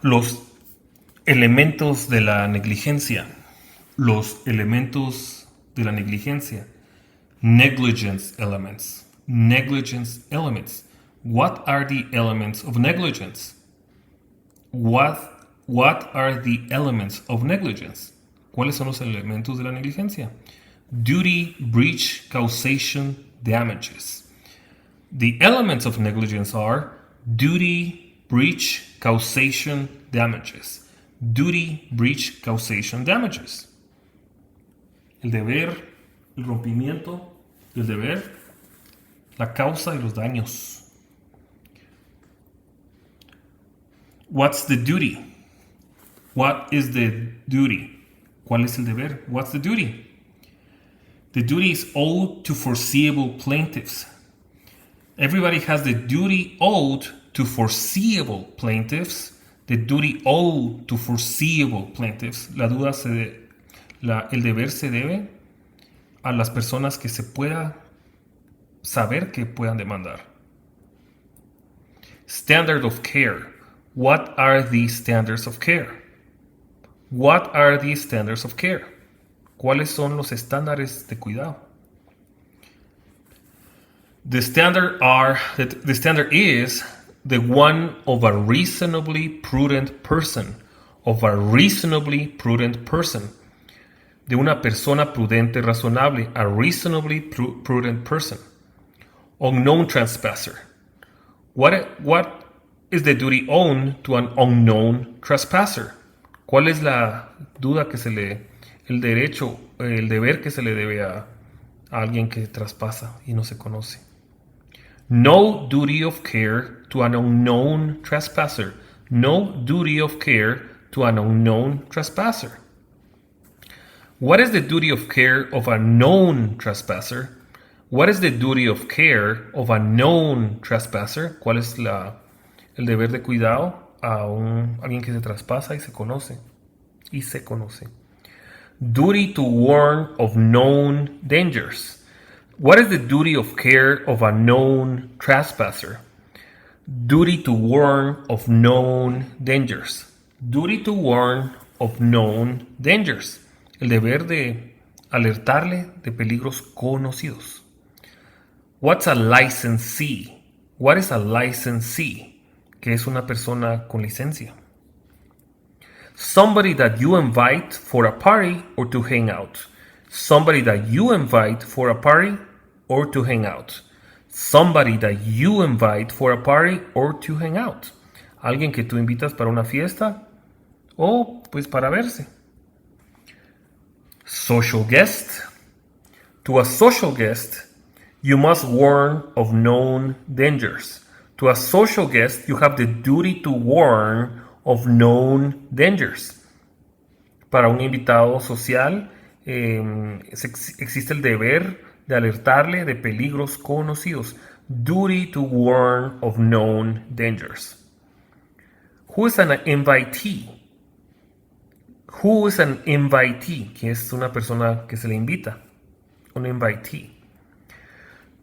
Los elementos de la negligencia. Los elementos de la negligencia. Negligence elements. Negligence elements. What are the elements of negligence? What are the elements of negligence? ¿Cuáles son los elementos de la negligencia? Duty, breach, causation, damages. The elements of negligence are duty, breach, causation, damages. Duty, breach, causation, damages. El deber, el rompimiento del deber, la causa y los daños. What's the duty? What is the duty? ¿Cuál es el deber? What's the duty? The duty is owed to foreseeable plaintiffs. Everybody has the duty owed to foreseeable plaintiffs. The duty owed to foreseeable plaintiffs. El deber se debe a las personas que se pueda saber que puedan demandar. Standard of care. What are the standards of care? What are the standards of care? ¿Cuáles son los estándares de cuidado? The standard is the one of a reasonably prudent person. Of a reasonably prudent person. De una persona prudente razonable. A reasonably prudent person. Unknown trespasser. What is the duty owed to an unknown trespasser? ¿Cuál es la duda que el derecho, el deber que se le debe a alguien que traspasa y no se conoce? No duty of care to an unknown trespasser. No duty of care to an unknown trespasser. What is the duty of care of a known trespasser? What is the duty of care of a known trespasser? ¿Cuál es el deber de cuidado a alguien que se traspasa y se conoce? Duty to warn of known dangers. What is the duty of care of a known trespasser? Duty to warn of known dangers. Duty to warn of known dangers. El deber de alertarle de peligros conocidos. What's a licensee? What is a licensee? Que es una persona con licencia. Somebody that you invite for a party or to hang out. Somebody that you invite for a party or to hang out. Somebody that you invite for a party or to hang out. Alguien que tú invitas para una fiesta o pues para verse. Social guest. To a social guest, you must warn of known dangers. To a social guest, you have the duty to warn of known dangers. Para un invitado social, existe el deber de alertarle de peligros conocidos. Duty to warn of known dangers. Who is an invitee? Who is an invitee? Que es una persona que se le invita. Un invitee.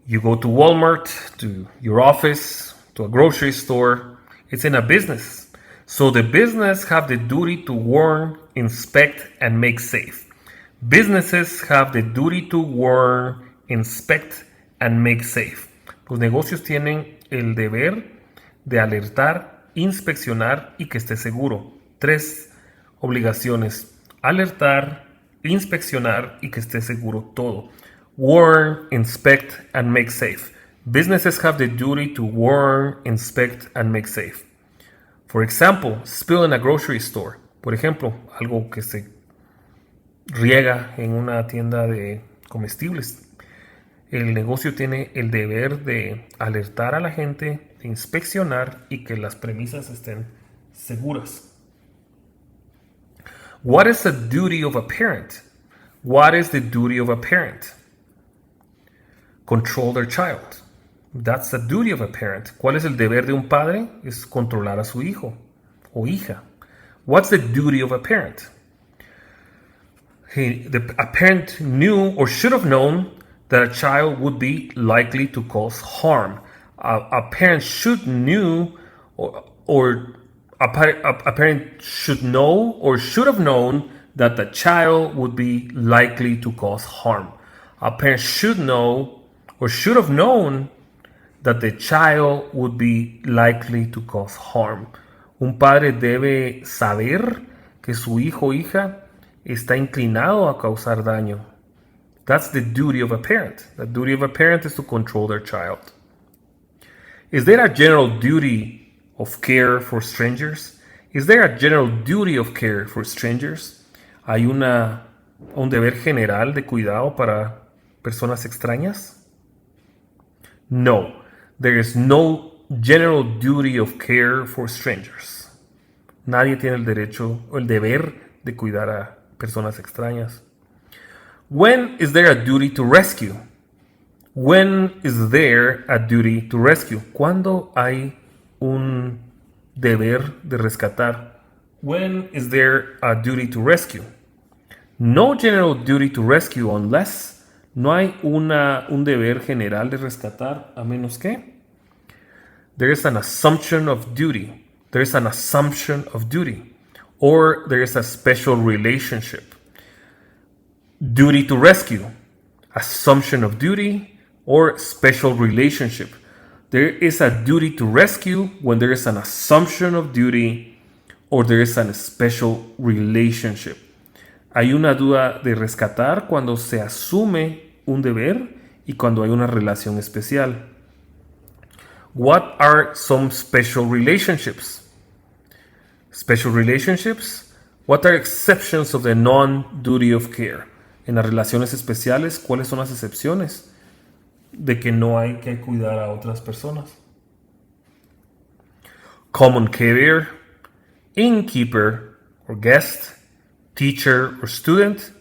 You go to Walmart, to your office, to a grocery store. It's in a business. So the business have the duty to warn, inspect, and make safe. Businesses have the duty to warn, inspect, and make safe. Los negocios tienen el deber de alertar, inspeccionar y que esté seguro. 3 obligaciones: alertar, inspeccionar y que esté seguro todo. Warn, inspect, and make safe. Businesses have the duty to warn, inspect, and make safe. For example, spill in a grocery store. Por ejemplo, algo que se riega en una tienda de comestibles. El negocio tiene el deber de alertar a la gente, de inspeccionar y que las premisas estén seguras. What is the duty of a parent? What is the duty of a parent? Control their child. That's the duty of a parent. ¿Cuál es el deber de un padre? Es controlar a su hijo o hija. What's the duty of a parent? A parent knew or should have known that a child would be likely to cause harm. A parent should knew or a parent should know or should have known that the child would be likely to cause harm. A parent should know or should have known that the child would be likely to cause harm. Un padre debe saber que su hijo o hija está inclinado a causar daño. That's the duty of a parent. The duty of a parent is to control their child. Is there a general duty of care for strangers? Is there a general duty of care for strangers? ¿Hay un deber general de cuidado para personas extrañas? No, there is no general duty of care for strangers. Nadie tiene el derecho o el deber de cuidar a personas extrañas. When is there a duty to rescue? When is there a duty to rescue? ¿Cuándo hay un deber de rescatar? When is there a duty to rescue? No general duty to rescue unless. No hay un deber general de rescatar a menos que. There is an assumption of duty. There is an assumption of duty. Or there is a special relationship. Duty to rescue. Assumption of duty or special relationship. There is a duty to rescue when there is an assumption of duty or there is a special relationship. Hay una duda de rescatar cuando se asume un deber y cuando hay una relación especial. What are some special relationships? Special relationships? What are exceptions of the non-duty of care? En las relaciones especiales, ¿cuáles son las excepciones de que no hay que cuidar a otras personas? Common carrier, innkeeper or guest, teacher or student,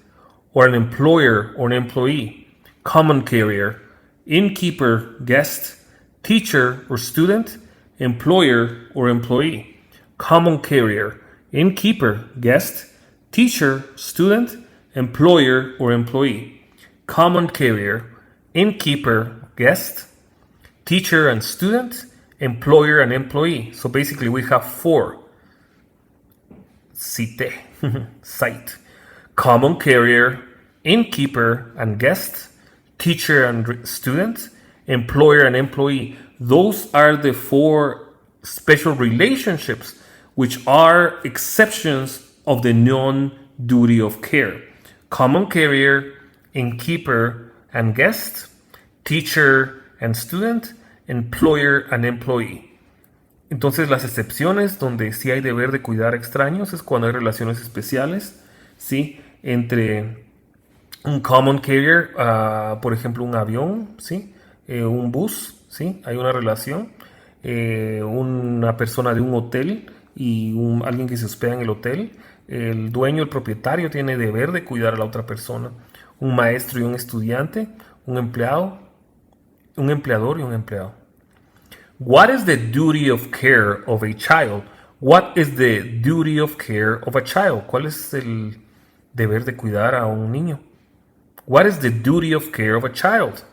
or an employer or an employee. Common carrier, innkeeper, guest, teacher or student, employer or employee. Common carrier, innkeeper, guest, teacher, student, employer or employee. Common carrier, innkeeper, guest, teacher and student, employer and employee. So basically we have four. Cite. Cite. Common carrier, innkeeper and guest, teacher and student, employer and employee. Those are the four special relationships which are exceptions of the non-duty of care. Common carrier, innkeeper and guest, teacher and student, employer and employee. Entonces las excepciones donde sí hay deber de cuidar a extraños es cuando hay relaciones especiales, ¿sí? Entre un common carrier, por ejemplo un avión, ¿sí? Un bus, ¿sí? Hay una relación. Una persona de un hotel y alguien que se hospeda en el hotel. El dueño, el propietario tiene deber de cuidar a la otra persona. Un maestro y un estudiante, un empleado, un empleador y un empleado. What is the duty of care of a child? What is the duty of care of a child? ¿Cuál es el deber de cuidar a un niño? What is the duty of care of a child?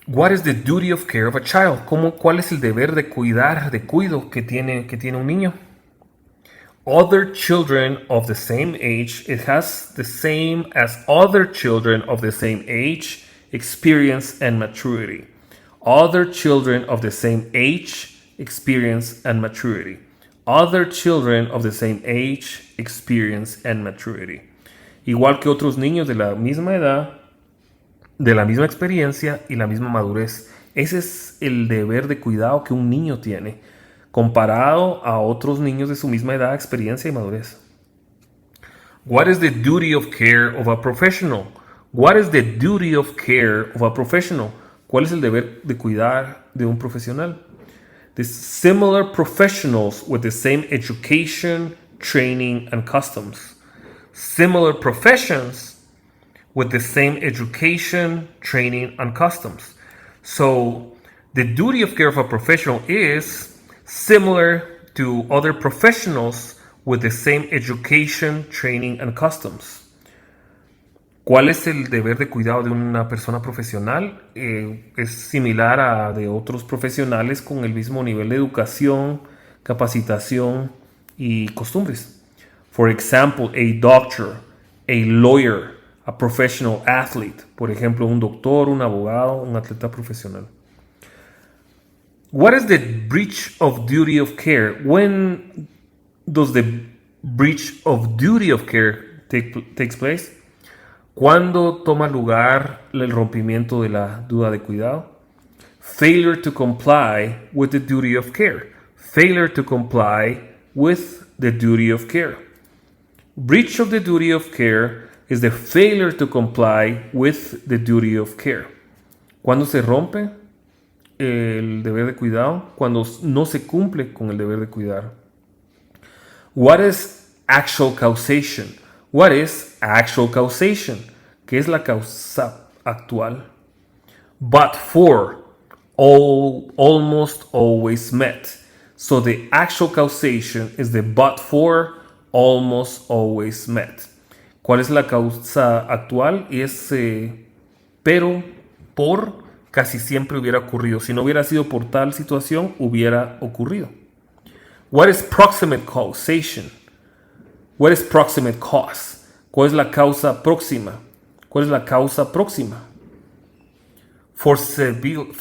What is the duty of care of a child? ¿Cuál es el deber de cuidar, de cuido que tiene un niño? Other children of the same age, it has the same as other children of the same age, experience and maturity. Other children of the same age, experience and maturity. Other children of the same age, experience and maturity. Igual que otros niños de la misma edad, de la misma experiencia y la misma madurez. Ese es el deber de cuidado que un niño tiene, comparado a otros niños de su misma edad, experiencia y madurez. What is the duty of care of a professional? What is the duty of care of a professional? ¿Cuál es el deber de cuidar de un profesional? The similar professionals with the same education, training, and customs. Similar professions with the same education, training, and customs. So the duty of care of a professional is similar to other professionals with the same education, training, and customs. ¿Cuál es el deber de cuidado de una persona profesional? Es similar a de otros profesionales con el mismo nivel de educación, capacitación y costumbres. For example, a doctor, a lawyer, a professional athlete. Por ejemplo, un doctor, un abogado, un atleta profesional. What is the breach of duty of care? When does the breach of duty of care takes place? ¿Cuándo toma lugar el rompimiento de la duda de cuidado? Failure to comply with the duty of care. Failure to comply with the duty of care. Breach of the duty of care is the failure to comply with the duty of care. ¿Cuándo se rompe el deber de cuidado? Cuando no se cumple con el deber de cuidar. What is actual causation? What is actual causation? ¿Qué es la causa actual? But for, almost always met. So the actual causation is the but for, almost always met. ¿Cuál es la causa actual? Es pero por casi siempre hubiera ocurrido. Si no hubiera sido por tal situación, hubiera ocurrido. What is proximate causation? What is proximate cause? ¿Cuál es la causa próxima? ¿Cuál es la causa próxima? Foreseeable.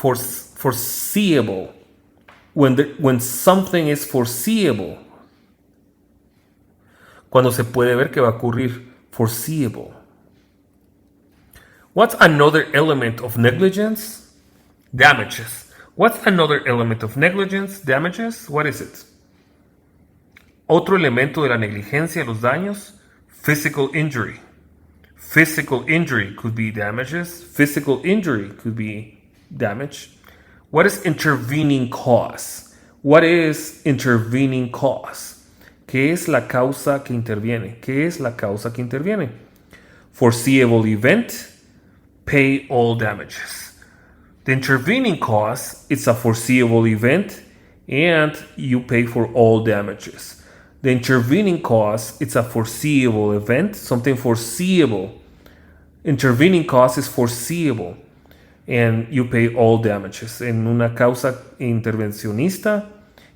When something is foreseeable. Cuando se puede ver que va a ocurrir. Foreseeable. What's another element of negligence? Damages. What's another element of negligence? Damages. What is it? Otro elemento de la negligencia, los daños. Physical injury. Physical injury could be damages. Physical injury could be damage. What is intervening cause? What is intervening cause? ¿Qué es la causa que interviene? ¿Qué es la causa que interviene? Foreseeable event. Pay all damages. The intervening cause is a foreseeable event and you pay for all damages. The intervening cause, it's a foreseeable event, something foreseeable. Intervening cause is foreseeable and you pay all damages. En una causa intervencionista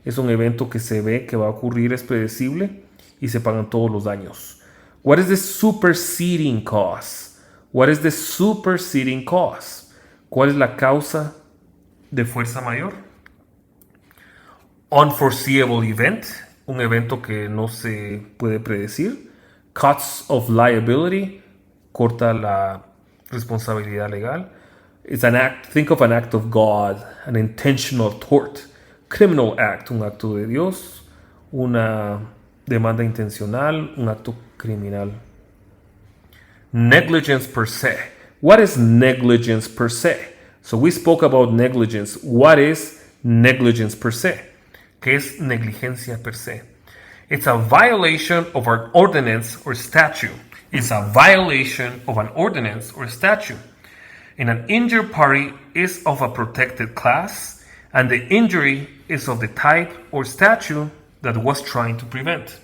es un evento que se ve que va a ocurrir, es predecible y se pagan todos los daños. What is the superseding cause? What is the superseding cause? ¿Cuál es la causa de fuerza mayor? Unforeseeable event, un evento que no se puede predecir. Cuts of liability, corta la responsabilidad legal. It's an act, think of an act of God, an intentional tort. Criminal act, un acto de Dios. Una demanda intencional, un acto criminal. Negligence per se. What is negligence per se? So we spoke about negligence. What is negligence per se? ¿Qué es negligencia per se? It's a violation of an ordinance or statute. It's a violation of an ordinance or statute. And an injured party is of a protected class, and the injury is of the type or statute that was trying to prevent.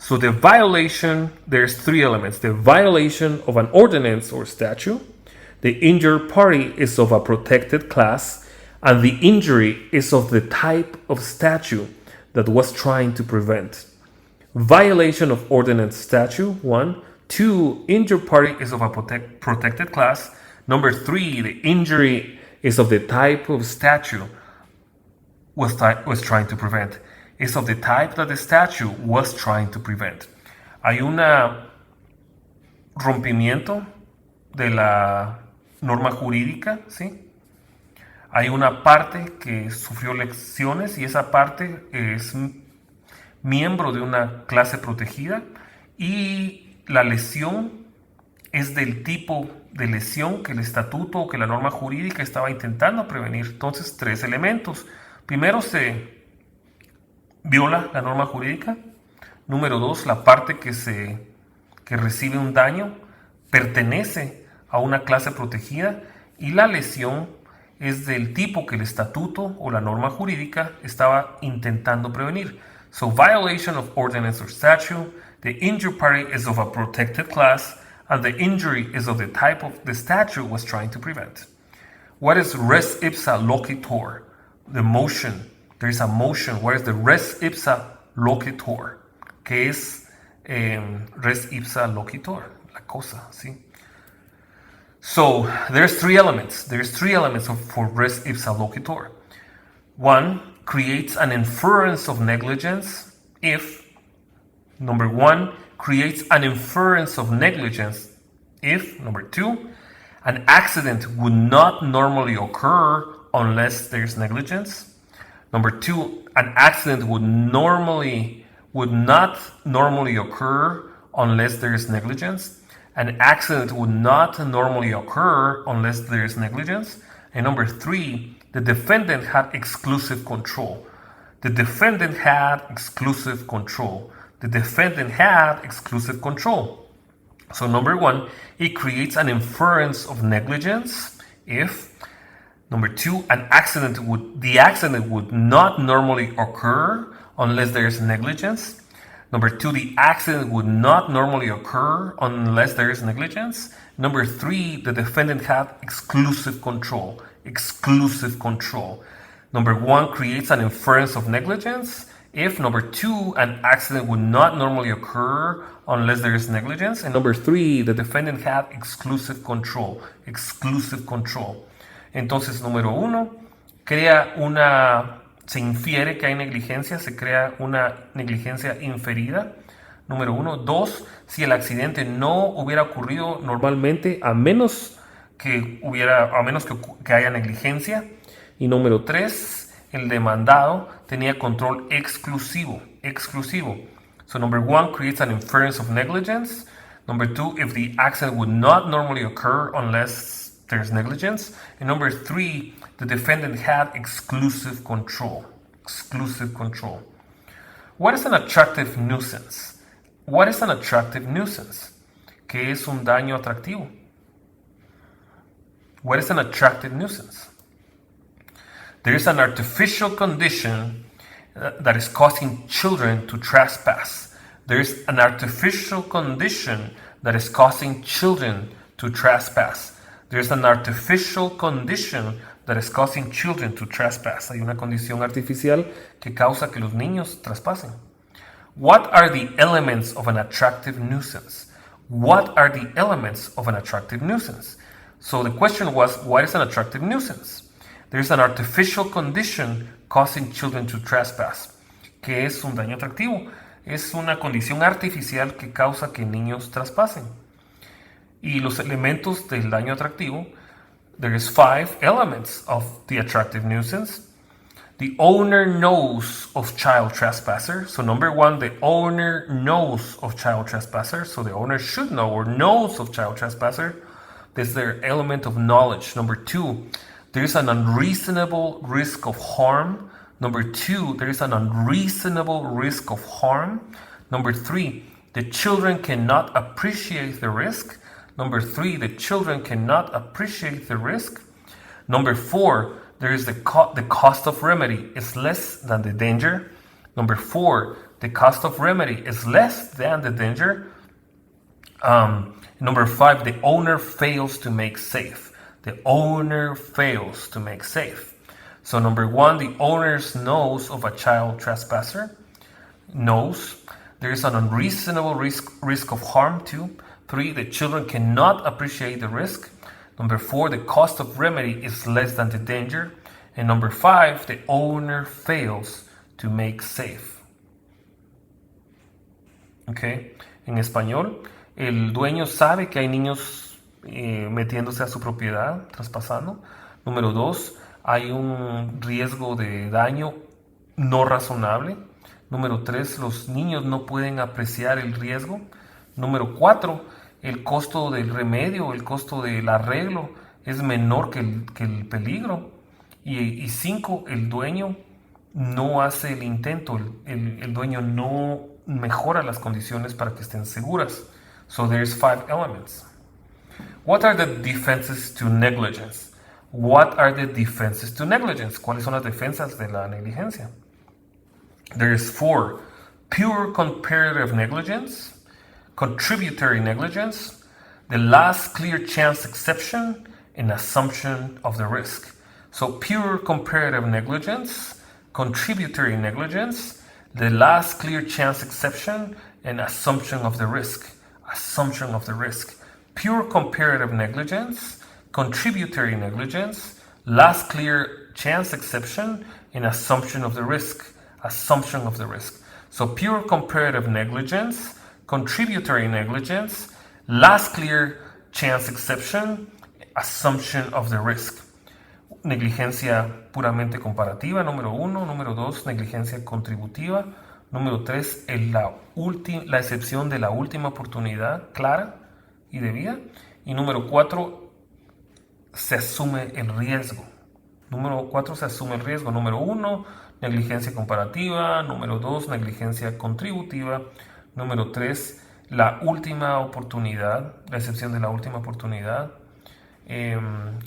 So the violation, there's three elements. The violation of an ordinance or statute, the injured party is of a protected class, and the injury is of the type of statute that was trying to prevent. Violation of ordinance statute, 1. 2, injured party is of a protected class. Number 3, the injury is of the type of statute was trying to prevent. Is of the type that the statute was trying to prevent. Hay un rompimiento de la norma jurídica, ¿sí? Hay una parte que sufrió lesiones y esa parte es miembro de una clase protegida y la lesión es del tipo de lesión que el estatuto o que la norma jurídica estaba intentando prevenir. Entonces, 3 elementos. Primero, se viola la norma jurídica. Número 2, la parte que recibe un daño pertenece a una clase protegida y la lesión es del tipo que el estatuto o la norma jurídica estaba intentando prevenir. So, violation of ordinance or statute, the injured party is of a protected class, and the injury is of the type of the statute was trying to prevent. What is res ipsa loquitur? The motion. There is a motion. What is the res ipsa loquitur? ¿Qué es res ipsa loquitur? La cosa, ¿sí? So there's three elements. There's three elements for res ipsa loquitur. One, creates an inference of negligence if, number one, creates an inference of negligence if, number two, an accident would not normally occur unless there's negligence. Number two, an accident would not normally occur unless there is negligence. An accident would not normally occur unless there is negligence. And number three, the defendant had exclusive control. The defendant had exclusive control. The defendant had exclusive control. So number one, it creates an inference of negligence if, number two, the accident would not normally occur unless there is negligence. Number two, the accident would not normally occur unless there is negligence. Number three, the defendant had exclusive control. Exclusive control. Number one creates an inference of negligence if, number two, an accident would not normally occur unless there is negligence. And number three, the defendant had exclusive control. Exclusive control. Entonces, número uno, se infiere que hay negligencia, se crea una negligencia inferida. Número uno. Dos, si el accidente no hubiera ocurrido normalmente, a menos que haya negligencia. Y número tres, el demandado tenía control exclusivo. So number one creates an inference of negligence. Number two, if the accident would not normally occur unless there's negligence. And number three, the defendant had exclusive control. Exclusive control. What is an attractive nuisance? What is an attractive nuisance? ¿Qué es un daño atractivo? What is an attractive nuisance? There is an artificial condition that is causing children to trespass. There is an artificial condition that is causing children to trespass. There is an artificial condition that is causing children to trespass. Hay una condición artificial que causa que los niños traspasen. What are the elements of an attractive nuisance? What are the elements of an attractive nuisance? So the question was, what is an attractive nuisance? There is an artificial condition causing children to trespass. ¿Qué es un daño atractivo? Es una condición artificial que causa que niños traspasen. Y los elementos del daño atractivo, there is 5 elements of the attractive nuisance. The owner knows of child trespasser. So number 1, the owner knows of child trespasser. So the owner should know or knows of child trespasser. There's their element of knowledge. Number 2, there is an unreasonable risk of harm. Number 2, there is an unreasonable risk of harm. Number 3, the children cannot appreciate the risk. Number 3, the children cannot appreciate the risk. Number 4, there is the cost of remedy is less than the danger. Number 4, the cost of remedy is less than the danger. Number 5, the owner fails to make safe. The owner fails to make safe. So number 1, the owner knows of a child trespasser. Knows. There is an unreasonable risk of harm. 2. 3, the children cannot appreciate the risk. Number 4, the cost of remedy is less than the danger. And number 5, the owner fails to make safe. Okay. En español, el dueño sabe que hay niños metiéndose a su propiedad, traspasando. Número 2, hay un riesgo de daño no razonable. Número 3, los niños no pueden apreciar el riesgo. Número 4, el costo del remedio, el costo del arreglo es menor que el peligro. Y 5, el dueño no hace el intento, el dueño no mejora las condiciones para que estén seguras. So there's 5 elements. What are the defenses to negligence? What are the defenses to negligence? ¿Cuáles son las defensas de la negligencia? There's 4. Pure comparative negligence, contributory negligence, the last clear chance exception, and assumption of the risk. So pure comparative negligence, contributory negligence, the last clear chance exception, and assumption of the risk. Assumption of the risk. Pure comparative negligence, contributory negligence, last clear chance exception, and assumption of the risk. Assumption of the risk. So pure comparative negligence, contributory negligence, last clear chance exception, assumption of the risk. Negligencia puramente comparativa, número 1. Número 2, negligencia contributiva. Número 3, la excepción de la última oportunidad clara y debida. Y número 4, se asume el riesgo. Número 4, se asume el riesgo. Número 1, negligencia comparativa. Número 2, negligencia contributiva. Número 3, la última oportunidad, la excepción de la última oportunidad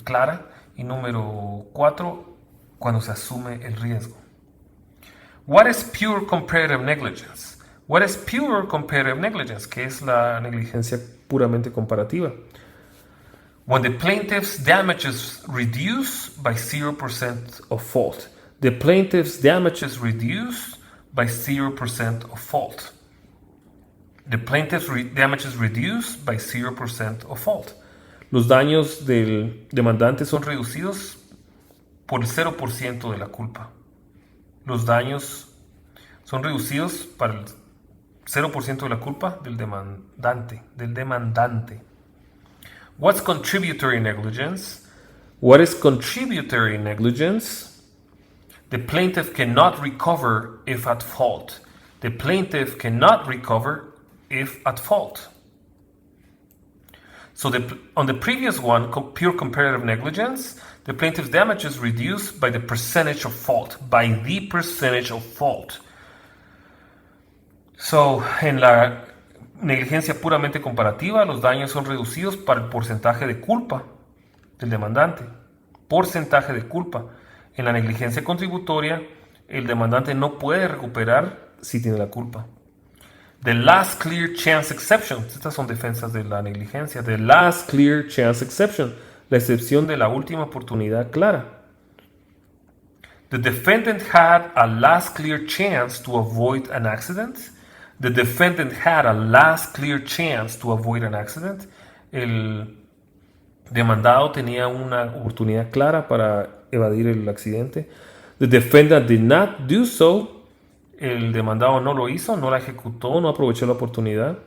clara. Y número 4, cuando se asume el riesgo. What is pure comparative negligence? What is pure comparative negligence? ¿Qué es la negligencia puramente comparativa? When the plaintiff's damages reduce by 0% of fault. The plaintiff's damages reduce by 0% of fault. The plaintiff's damages reduce by 0% of fault. Los daños del demandante son reducidos por el 0% de la culpa. Los daños son reducidos para el 0% de la culpa del demandante. What's contributory negligence? What is contributory negligence? The plaintiff cannot recover if at fault. The plaintiff cannot recover if at fault. So on the previous one, pure comparative negligence, the plaintiff's damage is reduced by the percentage of fault. By the percentage of fault. So, en la negligencia puramente comparativa, los daños son reducidos para el porcentaje de culpa del demandante. Porcentaje de culpa. En la negligencia contributoria, el demandante no puede recuperar si tiene la culpa. The last clear chance exception. Estas son defensas de la negligencia. The last clear chance exception. La excepción de la última oportunidad clara. The defendant had a last clear chance to avoid an accident. The defendant had a last clear chance to avoid an accident. El demandado tenía una oportunidad clara para evadir el accidente. The defendant did not do so. El demandado no lo hizo, no la ejecutó, no aprovechó la oportunidad.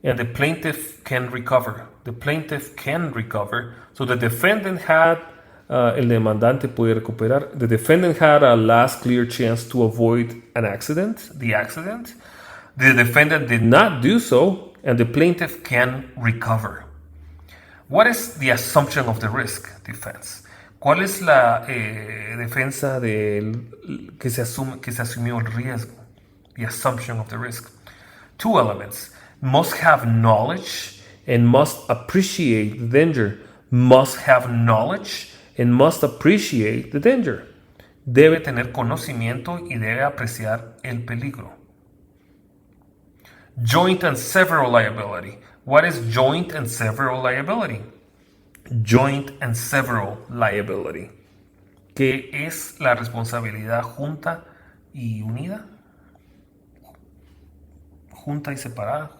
And the plaintiff can recover. The plaintiff can recover. So the defendant had, el demandante puede recuperar. The defendant had a last clear chance to avoid an accident, the accident. The defendant did not do so, and the plaintiff can recover. What is the assumption of the risk defense? ¿Cuál es la defensa que se asumió el riesgo? The assumption of the risk. Two elements. Must have knowledge and must appreciate the danger. Must have knowledge and must appreciate the danger. Debe tener conocimiento y debe apreciar el peligro. Joint and several liability. What is joint and several liability? Joint and several liability. ¿Qué es la responsabilidad junta y unida? Junta y separada.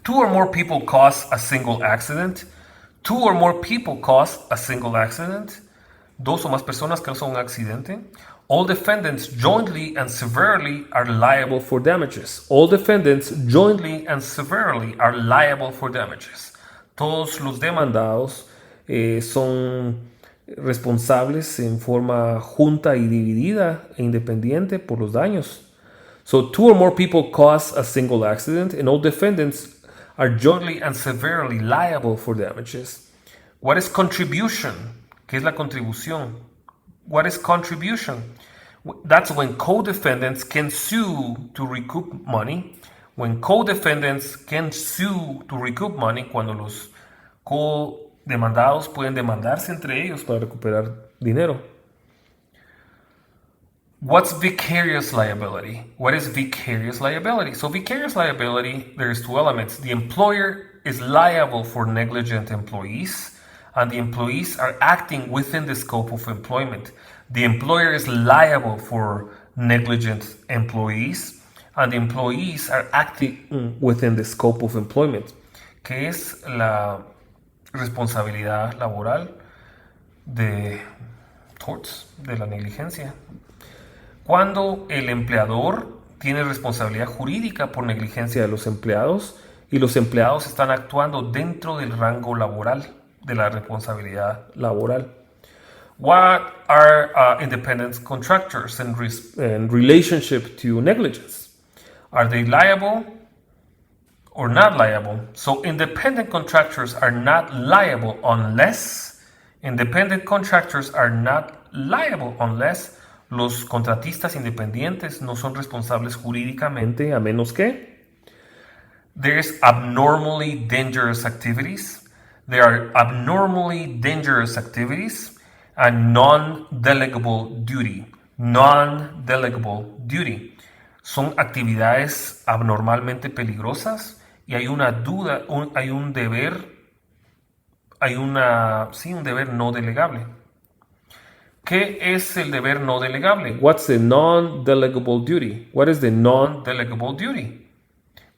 Two or more people cause a single accident. Two or more people cause a single accident. Dos o más personas causan un accidente. All defendants jointly and severally are liable for damages. All defendants jointly and severally are liable for damages. Todos los demandados son responsables en forma junta y dividida e independiente por los daños. So two or more people cause a single accident, and all defendants are jointly and severally liable for damages. What is contribution? ¿Qué es la contribución? What is contribution? That's when co-defendants can sue to recoup money. When co-defendants can sue to recoup money, cuando los co-demandados pueden demandarse entre ellos para recuperar dinero. What's vicarious liability? What is vicarious liability? So vicarious liability, there's two elements. The employer is liable for negligent employees, and the employees are acting within the scope of employment. The employer is liable for negligent employees, and the employees are acting within the scope of employment, que es la responsabilidad laboral de TORTS, de la negligencia. Cuando el empleador tiene responsabilidad jurídica por negligencia de los empleados y los empleados están actuando dentro del rango laboral de la responsabilidad laboral. What are independent contractors in relationship to negligence? Are they liable or not liable? So independent contractors are not liable unless los contratistas independientes no son responsables jurídicamente a menos que there's abnormally dangerous activities. There are abnormally dangerous activities and non-delegable duty. Non-delegable duty. Son actividades abnormalmente peligrosas y hay una duda, hay un deber, un deber no delegable. ¿Qué es el deber no delegable? What's the non-delegable duty? What is the non-delegable duty?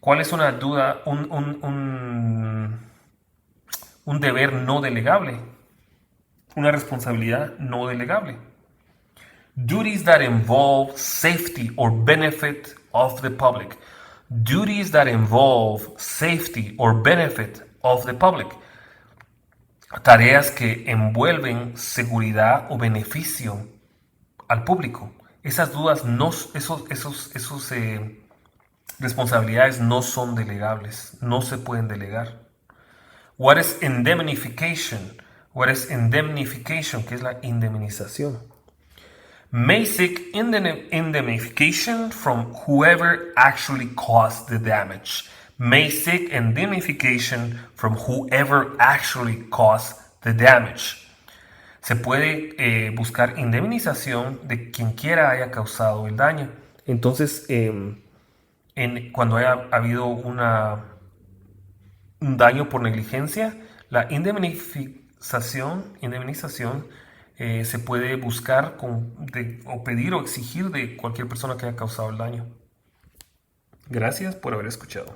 ¿Cuál es una duda, un deber no delegable? Una responsabilidad no delegable. Duties that involve safety or benefit of the public. Duties that involve safety or benefit of the public. Tareas que envuelven seguridad o beneficio al público. Esas dudas responsabilidades no son delegables, no se pueden delegar. What is indemnification? What is indemnification? ¿Qué es la indemnización? May seek indemnification from whoever actually caused the damage. May seek indemnification from whoever actually caused the damage. Se puede buscar indemnización de quien quiera haya causado el daño. Entonces, cuando haya habido un daño por negligencia, la indemnización se puede buscar o pedir o exigir de cualquier persona que haya causado el daño. Gracias por haber escuchado.